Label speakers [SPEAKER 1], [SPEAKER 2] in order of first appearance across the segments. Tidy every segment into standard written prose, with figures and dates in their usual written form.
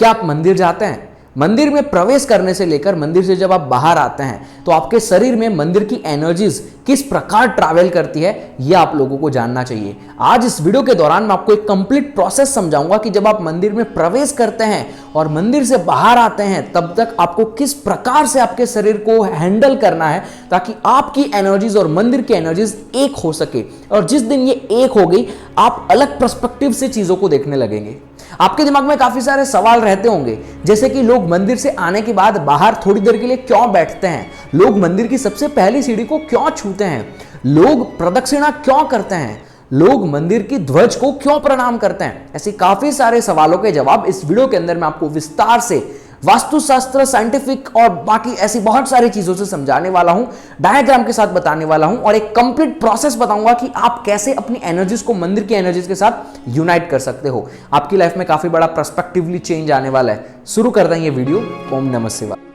[SPEAKER 1] क्या आप मंदिर जाते हैं? मंदिर में प्रवेश करने से लेकर मंदिर से जब आप बाहर आते हैं तो आपके शरीर में मंदिर की एनर्जीज किस प्रकार ट्रैवल करती है, यह आप लोगों को जानना चाहिए। आज इस वीडियो के दौरान मैं आपको एक कंप्लीट प्रोसेस समझाऊंगा कि जब आप मंदिर में प्रवेश करते हैं और मंदिर से बाहर आते हैं तब तक आपको किस प्रकार से आपके शरीर को हैंडल करना है ताकि आपकी एनर्जीज और मंदिर की एनर्जीज एक हो सके। और जिस दिन ये एक हो गई, आप अलग पर्सपेक्टिव से चीजों को देखने लगेंगे। आपके दिमाग में काफी सारे सवाल रहते होंगे, जैसे कि लोग मंदिर से आने के बाद बाहर थोड़ी देर के लिए क्यों बैठते हैं, लोग मंदिर की सबसे पहली सीढ़ी को क्यों छूते हैं, लोग प्रदक्षिणा क्यों करते हैं, लोग मंदिर की ध्वज को क्यों प्रणाम करते हैं। ऐसे काफी सारे सवालों के जवाब इस वीडियो के अंदर मैं आपको विस्तार से वास्तुशास्त्र, साइंटिफिक और बाकी ऐसी बहुत सारी चीजों से समझाने वाला हूं, डायग्राम के साथ बताने वाला हूं और एक कंप्लीट प्रोसेस बताऊंगा कि आप कैसे अपनी एनर्जीज को मंदिर की एनर्जीज के साथ यूनाइट कर सकते हो। आपकी लाइफ में काफी बड़ा पर्सपेक्टिवली चेंज आने वाला है। शुरू कर दें ये वीडियो। ओम नमः शिवाय।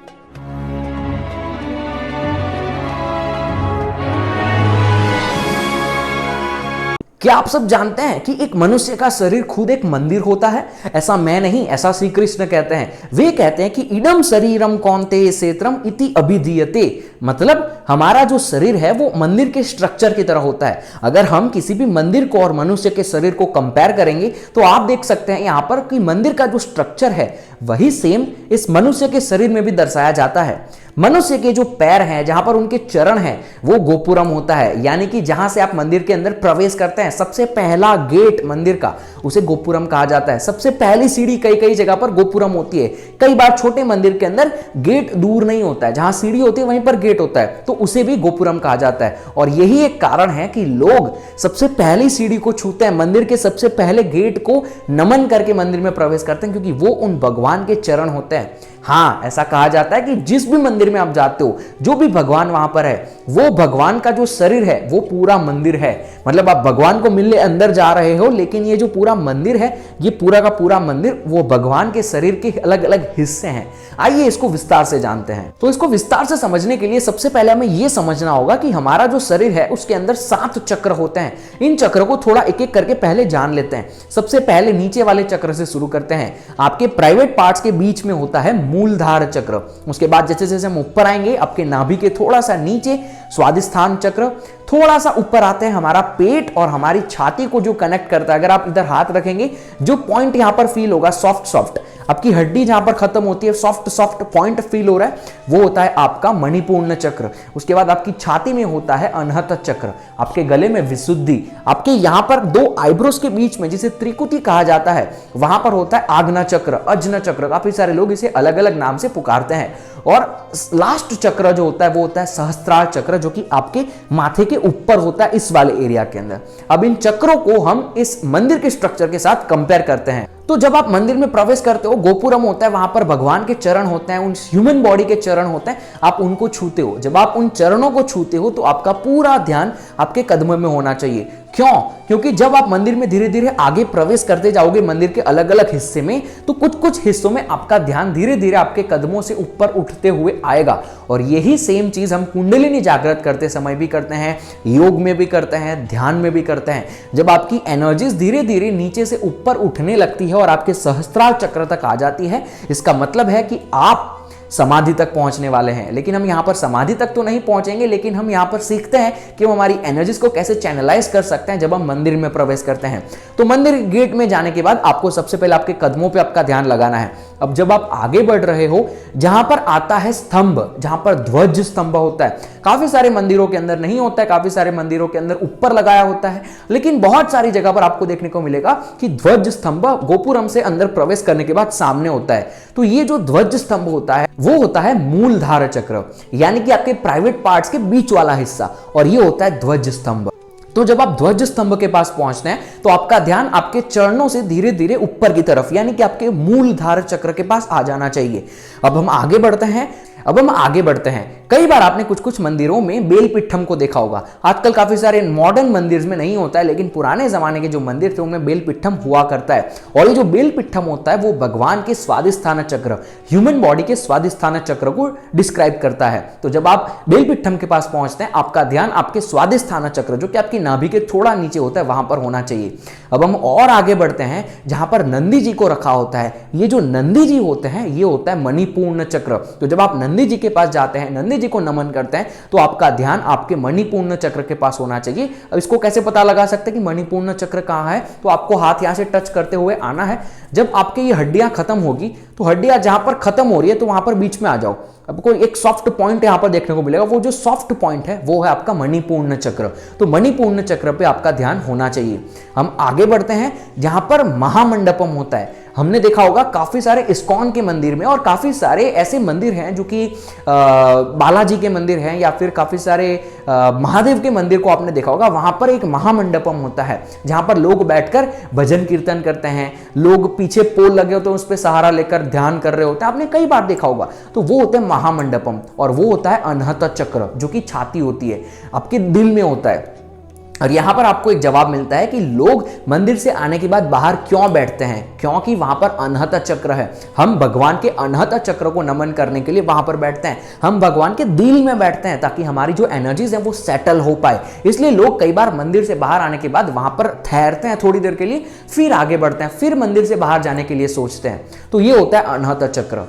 [SPEAKER 1] क्या आप सब जानते हैं कि एक मनुष्य का शरीर खुद एक मंदिर होता है? ऐसा मैं नहीं, ऐसा श्री कृष्ण कहते हैं। वे कहते हैं कि इदम शरीरम कौन्तेय क्षेत्रम इति अभिधीयते, मतलब हमारा जो शरीर है वो मंदिर के स्ट्रक्चर की तरह होता है। अगर हम किसी भी मंदिर को और मनुष्य के शरीर को कंपेयर करेंगे तो आप देख सकते हैं यहां पर कि मंदिर का जो स्ट्रक्चर है वही सेम इस मनुष्य के शरीर में भी दर्शाया जाता है। मनुष्य के जो पैर हैं, जहां पर उनके चरण हैं, वो गोपुरम होता है, यानी कि जहां से आप मंदिर के अंदर प्रवेश करते हैं सबसे पहला गेट मंदिर का, उसे गोपुरम कहा जाता है। सबसे पहली सीढ़ी कई कई जगह पर गोपुरम होती है। कई बार छोटे मंदिर के अंदर गेट दूर नहीं होता है, जहां सीढ़ी होती है वहीं पर गेट होता है, तो उसे भी गोपुरम कहा जाता है। और यही एक कारण है कि लोग सबसे पहली सीढ़ी को छूते हैं, मंदिर के सबसे पहले गेट को नमन करके मंदिर में प्रवेश करते हैं, क्योंकि वो उन भगवान के चरण होते हैं। हाँ, ऐसा कहा जाता है कि जिस भी मंदिर में आप जाते हो, जो भी भगवान वहां पर है, वो भगवान का जो शरीर है वो पूरा मंदिर है। मतलब आप भगवान को मिलने अंदर जा रहे हो, लेकिन ये जो पूरा मंदिर है, ये पूरा का पूरा मंदिर वो भगवान के शरीर के अलग अलग हिस्से हैं। आइए इसको विस्तार से जानते हैं। तो इसको विस्तार से समझने के लिए सबसे पहले हमें यह समझना होगा कि हमारा जो शरीर है उसके अंदर 7 चक्र होते हैं। इन चक्रों को थोड़ा एक एक करके पहले जान लेते हैं। सबसे पहले नीचे वाले चक्र से शुरू करते हैं। आपके प्राइवेट पार्ट्स के बीच में होता है मूलधार चक्र। उसके बाद जैसे जैसे हम ऊपर आएंगे, आपके नाभि के थोड़ा सा नीचे स्वादिष्ठान चक्र, थोड़ा सा ऊपर आते हैं हमारा पेट और हमारी छाती को जो कनेक्ट करता है। अगर आप इधर हाथ रखेंगे, जो पॉइंट यहां पर फील होगा सॉफ्ट सॉफ्ट, आपकी हड्डी जहां पर खत्म होती है सॉफ्ट सॉफ्ट पॉइंट फील हो रहा है, वो होता है आपका मणिपूर्ण चक्र। उसके बाद आपकी छाती में होता है अनहत चक्र, आपके गले में विशुद्धि, आपके यहां पर 2 आईब्रोज के बीच में जिसे त्रिकुटी कहा जाता है, वहां पर होता है आग्ना चक्र, अज्न चक्र, काफी सारे लोग इसे अलग अलग नाम से पुकारते हैं। और लास्ट चक्र जो होता है वो होता है सहस्त्रार चक्र, जो कि आपके माथे के ऊपर होता है इस वाले एरिया के अंदर। अब इन चक्रों को हम इस मंदिर के स्ट्रक्चर के साथ कंपेयर करते हैं। तो जब आप मंदिर में प्रवेश करते हो, गोपुरम होता है, वहां पर भगवान के चरण होते हैं, उन ह्यूमन बॉडी के चरण होते हैं, आप उनको छूते हो। जब आप उन चरणों को छूते हो तो आपका पूरा ध्यान आपके कदमों में होना चाहिए। क्यों? क्योंकि जब आप मंदिर में धीरे धीरे आगे प्रवेश करते जाओगे मंदिर के अलग अलग हिस्से में, तो कुछ कुछ हिस्सों में आपका ध्यान धीरे धीरे आपके कदमों से ऊपर उठते हुए आएगा। और यही सेम चीज हम कुंडलिनी जागृत करते समय भी करते हैं, योग में भी करते हैं, ध्यान में भी करते हैं। जब आपकी एनर्जीज धीरे धीरे नीचे से ऊपर उठने लगती है और आपके सहस्त्रार चक्र तक आ जाती है, इसका मतलब है कि आप समाधि तक पहुंचने वाले हैं। लेकिन हम यहां पर समाधि तक तो नहीं पहुंचेंगे, लेकिन हम यहां पर सीखते हैं कि हम हमारी एनर्जीज को कैसे चैनलाइज कर सकते हैं जब हम मंदिर में प्रवेश करते हैं। तो मंदिर गेट में जाने के बाद आपको सबसे पहले आपके कदमों पे आपका ध्यान लगाना है। अब जब आप आगे बढ़ रहे हो, जहां पर आता है स्तंभ, जहां पर ध्वज स्तंभ होता है, काफी सारे मंदिरों के अंदर नहीं होता है, काफी सारे मंदिरों के अंदर ऊपर लगाया होता है, लेकिन बहुत सारी जगह पर आपको देखने को मिलेगा कि ध्वज स्तंभ गोपुरम से अंदर प्रवेश करने के बाद सामने होता है। तो ये जो ध्वज स्तंभ होता है वो होता है मूलधार चक्र, यानी कि आपके प्राइवेट पार्ट्स के बीच वाला हिस्सा, और ये होता है ध्वज स्तंभ। तो जब आप ध्वज स्तंभ के पास पहुंचते हैं तो आपका ध्यान आपके चरणों से धीरे धीरे ऊपर की तरफ, यानी कि आपके मूलधार चक्र के पास आ जाना चाहिए। अब हम आगे बढ़ते हैं। कई बार आपने कुछ कुछ मंदिरों में बेल पिट्ठम को देखा होगा। आजकल काफी सारे मॉडर्न मंदिर में नहीं होता है, लेकिन पुराने जमाने के जो मंदिर थे उनमें बेल पिट्ठम हुआ करता है। और ये जो बेल पिट्ठम होता है वो भगवान के स्वादिष्ठान चक्र, ह्यूमन बॉडी के स्वादिष्ठान चक्र को डिस्क्राइब करता है। तो जब आप बेल पिट्ठम के पास पहुंचते हैं, आपका ध्यान आपके स्वादिष्ठान चक्र जो कि आपकी नाभि के थोड़ा नीचे होता है वहां पर होना चाहिए। अब हम और आगे बढ़ते हैं, जहां पर नंदी जी को रखा होता है। ये जो नंदी जी होते हैं ये होता है मणिपूर्ण चक्र। तो जब आप नंदी जी के पास जाते हैं, नंदी जी को नमन करते हैं, तो आपका ध्यान आपके मणिपूर्ण चक्र के पास होना चाहिए। अब इसको कैसे पता लगा सकते हैं कि मणिपूर्ण चक्र कहां है? तो आपको हाथ यहां से टच करते हुए आना है। जब आपके ये हड्डियां खत्म होगी तो हड्डियां जहां पर खत्म हो रही है तो वहां पर बीच में आ जाओ। आपको एक सॉफ्ट पॉइंट यहां पर देखने को मिलेगा, वो जो सॉफ्ट पॉइंट है वो है आपका मणिपूर्ण चक्र। तो मणिपूर्ण चक्र पे आपका ध्यान होना चाहिए। हम आगे बढ़ते हैं, जहां पर महामंडपम होता है। हमने देखा होगा काफी सारे इस्कॉन के मंदिर में और काफी सारे ऐसे मंदिर हैं जो कि बालाजी के मंदिर हैं या फिर काफी सारे महादेव के मंदिर को आपने देखा होगा। वहां पर एक महामंडपम होता है जहां पर लोग बैठकर भजन कीर्तन करते हैं, लोग पीछे पोल लगे होते हैं उस पर सहारा लेकर ध्यान कर रहे होते हैं, आपने कई बार देखा होगा। तो वो होता है महामंडपम, और वो होता है अनहत चक्र जो कि छाती होती है, आपके दिल में होता है। और यहां पर आपको एक जवाब मिलता है कि लोग मंदिर से आने के बाद बाहर क्यों बैठते हैं, क्योंकि वहां पर अनहत चक्र है। हम भगवान के अनहत चक्र को नमन करने के लिए वहां पर बैठते हैं। हम भगवान के दिल में बैठते हैं ताकि हमारी जो एनर्जीज हैं वो सेटल हो पाए। इसलिए लोग कई बार मंदिर से बाहर आने के बाद वहां पर ठहरते हैं थोड़ी देर के लिए, फिर आगे बढ़ते हैं, फिर मंदिर से बाहर जाने के लिए सोचते हैं। तो ये होता है अनहत चक्र।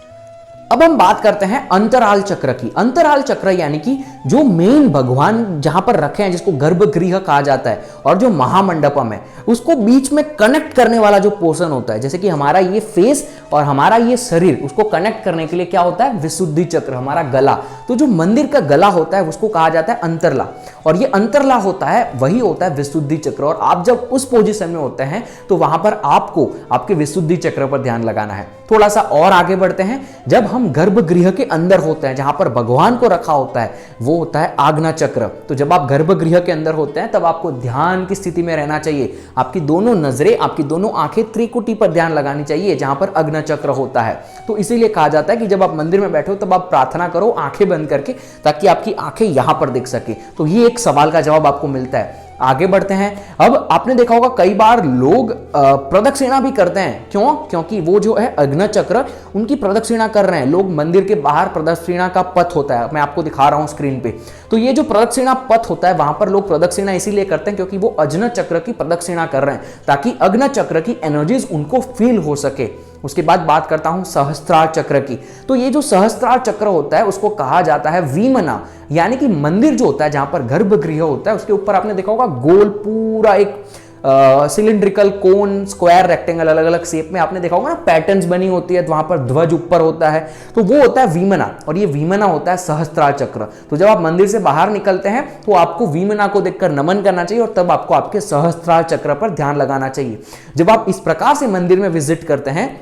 [SPEAKER 1] अब हम बात करते हैं अंतराल चक्र की। अंतराल चक्र यानी कि जो मेन भगवान जहां पर रखे हैं, जिसको गर्भगृह कहा जाता है, और जो महामंडपम है उसको बीच में कनेक्ट करने वाला जो पोर्शन होता है, जैसे कि हमारा ये फेस और हमारा ये शरीर, उसको कनेक्ट करने के लिए क्या होता है? विशुद्धि चक्र, हमारा गला। तो जो मंदिर का गला होता है उसको कहा जाता है अंतरला, और ये अंतरला होता है वही होता है विशुद्धि चक्र। और आप जब उस पोजीशन में होते हैं तो वहां पर आपको आपके विशुद्धि चक्र पर ध्यान लगाना है। थोड़ा सा और आगे बढ़ते हैं, जब हम गर्भगृह के अंदर होते हैं जहां पर भगवान को रखा होता है, वो होता है आज्ञा चक्र। तो जब आप गर्भगृह के अंदर होते हैं तब आपको ध्यान की स्थिति में रहना चाहिए। आपकी दोनों नजरें, आपकी दोनों आंखें त्रिकुटी पर ध्यान लगानी चाहिए जहां पर आज्ञा चक्र होता है। तो इसीलिए कहा जाता है कि जब आप मंदिर में बैठे हो तब आप प्रार्थना करो आंखें बंद करके, ताकि आपकी आंखें यहां पर दिख सके। तो ये एक सवाल का जवाब आपको मिलता है। आगे बढ़ते हैं। अब आपने देखा होगा कई बार लोग प्रदक्षिणा भी करते हैं। क्यों? क्योंकि वो जो है अग्नि चक्र, उनकी प्रदक्षिणा कर रहे हैं लोग। मंदिर के बाहर प्रदक्षिणा का पथ होता है, मैं आपको दिखा रहा हूं स्क्रीन पे। तो ये जो प्रदक्षिणा पथ होता है वहां पर लोग प्रदक्षिणा इसीलिए करते हैं क्योंकि वो अग्नि चक्र की प्रदक्षिणा कर रहे हैं, ताकि अग्नि चक्र की एनर्जीज उनको फील हो सके। उसके बाद बात करता हूं सहस्त्रार चक्र की। तो ये जो सहस्त्रार चक्र होता है उसको कहा जाता है विमना, यानी कि मंदिर जो होता है जहां पर गर्भगृह होता है उसके ऊपर आपने देखा होगा गोल पूरा एक सिलिंड्रिकल, कोन, स्क्वायर, रेक्टेंगल, अलग अलग शेप में आपने देखा होगा ना पैटर्न्स बनी होती है, वहां पर ध्वज ऊपर होता है। तो वो होता है विमना, और ये विमना होता है सहस्त्रार चक्र। तो जब आप मंदिर से बाहर निकलते हैं तो आपको विमना को देखकर नमन करना चाहिए और तब आपको आपके सहस्त्रार चक्र पर ध्यान लगाना चाहिए। जब आप इस प्रकार से मंदिर में विजिट करते हैं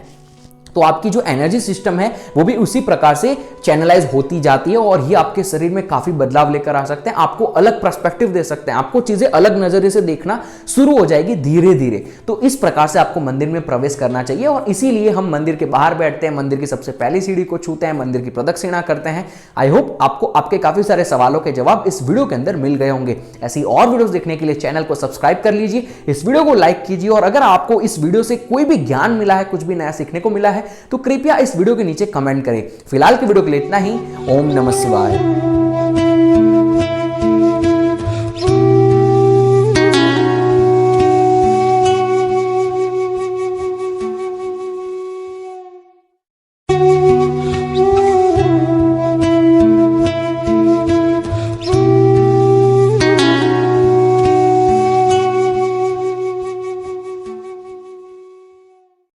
[SPEAKER 1] तो आपकी जो एनर्जी सिस्टम है वो भी उसी प्रकार से चैनलाइज होती जाती है, और ये आपके शरीर में काफी बदलाव लेकर आ सकते हैं। आपको अलग पर्सपेक्टिव दे सकते हैं, आपको चीजें अलग नजरिए से देखना शुरू हो जाएगी धीरे धीरे। तो इस प्रकार से आपको मंदिर में प्रवेश करना चाहिए, और इसीलिए हम मंदिर के बाहर बैठते हैं, मंदिर की सबसे पहली सीढ़ी को छूते हैं, मंदिर की प्रदक्षिणा करते हैं। आई होप आपको आपके काफी सारे सवालों के जवाब इस वीडियो के अंदर मिल गए होंगे। ऐसी और वीडियोस देखने के लिए चैनल को सब्सक्राइब कर लीजिए, इस वीडियो को लाइक कीजिए, और अगर आपको इस वीडियो से कोई भी ज्ञान मिला है, कुछ भी नया सीखने को मिला है, तो कृपया इस वीडियो के नीचे कमेंट करें। फिलहाल की वीडियो के लिए इतना ही। ओम नमः शिवाय।